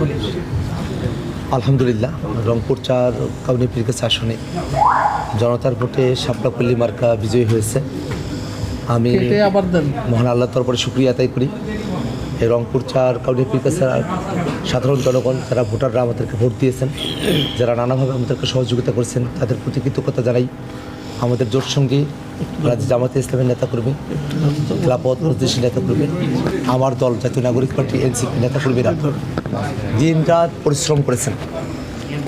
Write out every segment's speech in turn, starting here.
করি। আলহামদুলিল্লাহ, রংপুর 4 কাউনিয়া পীরগাছা আসনে জনতার ভোটে শাপলাপল্লী মার্কা বিজয়ী হয়েছে। আমি মহান আল্লাহর তরফে শুকরিয়া আদায় করি। এই রংপুর 4 কাউনিয়া পীরগাছার সাধারণ জনগণ, যারা ভোটাররা আমাদেরকে ভোট দিয়েছেন, যারা নানাভাবে আমাদেরকে সহযোগিতা করেছেন, তাদের প্রতি কৃতজ্ঞতা জানাই। আমাদের জোট সঙ্গী রাজ্য জামাতে ইসলামের নেতাকর্মী, খেলাফত মজলিসের নেতাকর্মী, আমার দল জাতীয় নাগরিক পার্টি এনসিপি নেতাকর্মীরা দিন রাত পরিশ্রম করেছেন।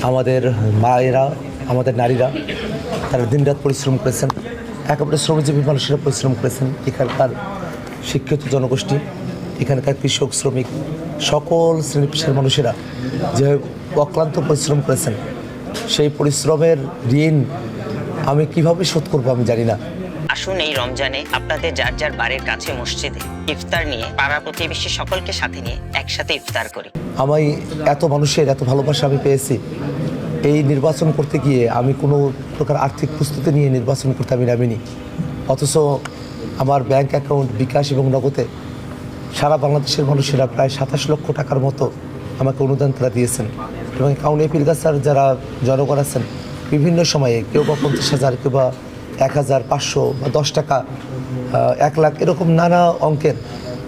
আমাদের মায়েরা, আমাদের নারীরা, তারা দিনরাত পরিশ্রম করেছেন। একেবারে শ্রমজীবী মানুষেরা পরিশ্রম করেছেন। এখানকার শিক্ষিত জনগোষ্ঠী, এখানকার কৃষক, শ্রমিক, সকল শ্রেণী পেশার মানুষেরা যে অক্লান্ত পরিশ্রম করেছেন, সেই পরিশ্রমের ঋণ আমি কিভাবে শোধ করবো আমি জানি না। আসুন এই রমজানে আপনাদের যার যার বাড়ির কাছে মসজিদে ইফতার নিয়ে পাড়া প্রতিবেশী সকলকে সাথে নিয়ে একসাথে ইফতার করি। আমি এত মানুষের এত ভালোবাসা আমি পেয়েছি। এই নির্বাচন করতে গিয়ে আমি কোনো প্রকার আর্থিক প্রস্তুতি নিয়ে নির্বাচন করতে আমি নামিনি, অথচ আমার ব্যাংক অ্যাকাউন্ট, বিকাশ এবং নগদে সারা বাংলাদেশের মানুষেরা প্রায় 27 লক্ষ টাকার মতো আমাকে অনুদান তারা দিয়েছেন। এবং কাউনিয়া পীরগাছার যারা জনগণ আছেন, বিভিন্ন সময়ে কেউ বা 50,000, কেউ বা 1,000, 500 বা 10 টাকা, 1 লাখ, এরকম নানা অঙ্কের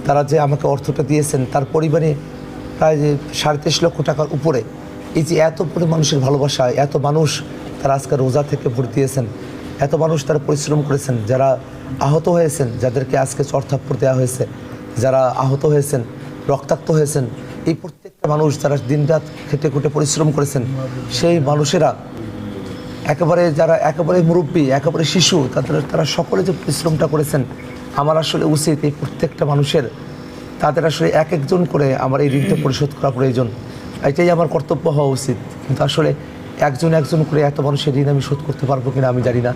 তারা যে আমাকে অর্থটা দিয়েছেন, তার পরিমাণে প্রায় 23.5 লক্ষ টাকার উপরে। এই যে এত মানুষের ভালোবাসা, এত মানুষ তারা আজকে রোজা থেকে ভোট দিয়েছেন, এত মানুষ তারা পরিশ্রম করেছেন, যারা আহত হয়েছেন, যাদেরকে আজকে চড়থাপ্পড় দেওয়া হয়েছে, যারা আহত হয়েছেন, রক্তাক্ত হয়েছেন, এই প্রত্যেকটা মানুষ যারা দিনরাত খেটে খুঁটে পরিশ্রম করেছেন, সেই মানুষেরা একেবারে যারা একেবারে মুরব্বী, একেবারে শিশু, তারা সকলে যে পরিশ্রমটা করেছেন, আমার আসলে উচিত এই প্রত্যেকটা মানুষের তাদের আসলে এক একজন করে আমার এই ঋণটা পরিশোধ করা প্রয়োজন। এটাই আমার কর্তব্য হওয়া উচিত। কিন্তু আসলে একজন একজন করে এত মানুষের ঋণ আমি শোধ করতে পারবো কিনা আমি জানি না।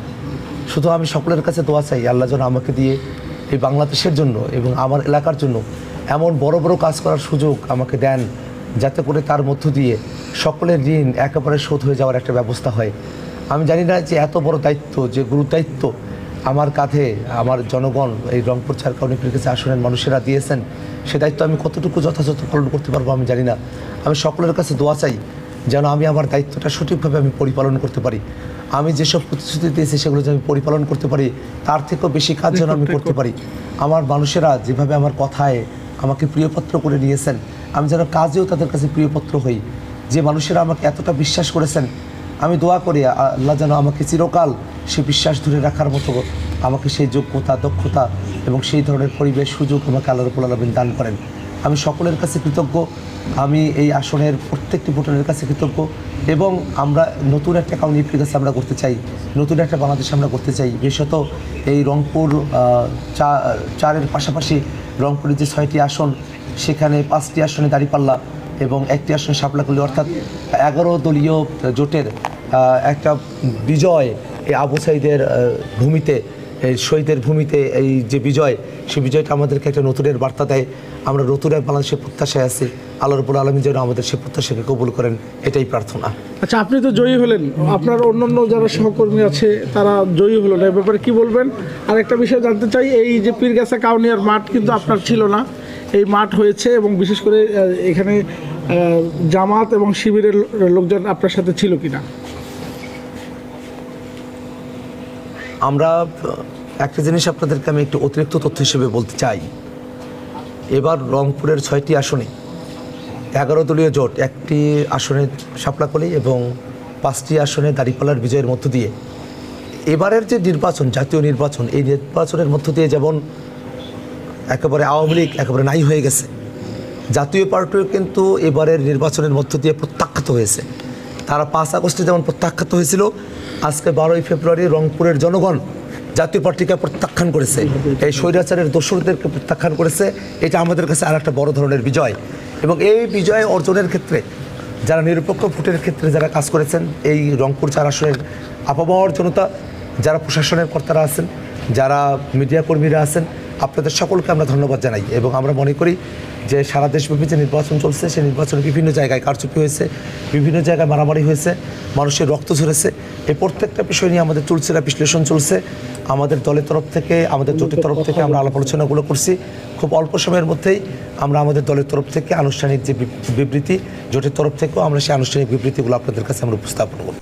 শুধু আমি সকলের কাছে দোয়া চাই, আল্লাহ যেন আমাকে দিয়ে এই বাংলাদেশের জন্য এবং আমার এলাকার জন্য এমন বড় বড় কাজ করার সুযোগ আমাকে দেন, যাতে করে তার মধ্য দিয়ে সকলের ঋণ একেবারে শোধ হয়ে যাওয়ার একটা ব্যবস্থা হয়। আমি জানি না যে এত বড় দায়িত্ব, যে গুরুদায়িত্ব আমার কাঁধে আমার জনগণ, এই রংপুর 4 কাউনিয়া পীরগাছা আসনের মানুষেরা দিয়েছেন, সে দায়িত্ব আমি কতটুকু যথাযথ পালন করতে পারবো আমি জানি না। আমি সকলের কাছে দোয়া চাই যেন আমি আমার দায়িত্বটা সঠিকভাবে আমি পরিপালন করতে পারি। আমি যেসব প্রতিশ্রুতি দিয়েছি সেগুলো যেন আমি পরিপালন করতে পারি, তার থেকেও বেশি কাজ যেন আমি করতে পারি। আমার মানুষেরা যেভাবে আমার কথায় আমাকে প্রিয়পাত্র করে নিয়েছেন, আমি যেন কাজেও তাদের কাছে প্রিয়পাত্র হই। যে মানুষেরা আমাকে এতটা বিশ্বাস করেছেন, আমি দোয়া করি আল্লাহ যেন আমাকে চিরকাল সে বিশ্বাস ধরে রাখার মতো আমাকে সেই যোগ্যতা, দক্ষতা এবং সেই ধরনের পরিবেশ, সুযোগ আমাকে আল্লাহ রাব্বুল আলামিন দান করেন। আমি সকলের কাছে কৃতজ্ঞ। আমি এই আসনের প্রত্যেকটি ভোটারের কাছে কৃতজ্ঞ। এবং আমরা নতুন একটা কাউনিয়া পীরগাছা আমরা করতে চাই, নতুন একটা বাংলাদেশ আমরা করতে চাই। বিশেষত এই রংপুর 4-এর পাশাপাশি রংপুরের যে 6টি আসন, সেখানে 5টি আসনে দাঁড়িপাল্লা এবং 1টি আসনে শাপলাকলি, অর্থাৎ 11 দলীয় জোটের একটা বিজয়, এই আবু সাঈদের ভূমিতে, এই শহীদের ভূমিতে এই যে বিজয়, সেই বিজয়টা আমাদেরকে একটা নতুনের বার্তা দেয়। আমরা নতুন এক বাংলাদেশের প্রত্যাশায় আছি। আল্লাহ রাব্বুল আলামিন যেন আমাদের সেই প্রত্যাশাকে কবুল করেন, এটাই প্রার্থনা। আচ্ছা, আপনি তো জয়ী হলেন, আপনার অন্যান্য যারা সহকর্মী আছে তারা জয়ী হলো না, এ ব্যাপারে কি বলবেন? আর একটা বিষয় জানতে চাই, এই যে পীরগাছা কাউনিয়ার মাঠ কিন্তু আপনার ছিল না, এই মাঠ হয়েছে, এবং বিশেষ করে এখানে জামাত এবং শিবিরের লোকজন আপনার সাথে ছিল কিনা? আমরা একটা জিনিস আপনাদেরকে আমি একটু অতিরিক্ত তথ্য হিসেবে বলতে চাই। এবার রংপুরের 6টি আসনে 11 দলীয় জোট, 1টি আসনে শাপলাকলি এবং 5টি আসনে দাঁড়িপাল্লার বিজয়ের মধ্য দিয়ে এবারের যে নির্বাচন, জাতীয় নির্বাচন, এই নির্বাচনের মধ্য দিয়ে যেমন একেবারে আওয়ামী লীগ একেবারে নাই হয়ে গেছে, জাতীয় পার্টিও কিন্তু এবারের নির্বাচনের মধ্য দিয়ে প্রত্যাখ্যাত হয়েছে। তারা 5 আগস্টে যেমন প্রত্যাখ্যাত হয়েছিল, আজকে 12ই ফেব্রুয়ারি রংপুরের জনগণ জাতীয় পার্টিকে প্রত্যাখ্যান করেছে, এই স্বৈরাচারের দোসরদেরকে প্রত্যাখ্যান করেছে। এটা আমাদের কাছে আর একটা বড় ধরনের বিজয়। এবং এই বিজয় অর্জনের ক্ষেত্রে যারা নিরপেক্ষ ভোটের ক্ষেত্রে যারা কাজ করেছেন, এই রংপুর 4 আসনের আপামর জনতা, যারা প্রশাসনের কর্তারা আছেন, যারা মিডিয়া কর্মীরা আছেন, আপনাদের সকলকে আমরা ধন্যবাদ জানাই এবং আমরা মনে করি যে সারা দেশব্যাপী যে নির্বাচন চলছে সেই নির্বাচনে বিভিন্ন জায়গায় কারচুপি হয়েছে, বিভিন্ন জায়গায় মারামারি হয়েছে, মানুষের রক্ত ঝরেছে। এই প্রত্যেকটা বিষয় নিয়ে আমাদের চুলচেরা বিশ্লেষণ চলছে। আমাদের দলের তরফ থেকে, আমাদের জোটের তরফ থেকে আমরা আলাপ আলোচনাগুলো করছি। খুব অল্প সময়ের মধ্যেই আমরা আমাদের দলের তরফ থেকে আনুষ্ঠানিক যে বিবৃতি, জোটের তরফ থেকেও আমরা সেই আনুষ্ঠানিক বিবৃতিগুলো আপনাদের কাছে আমরা উপস্থাপন করব।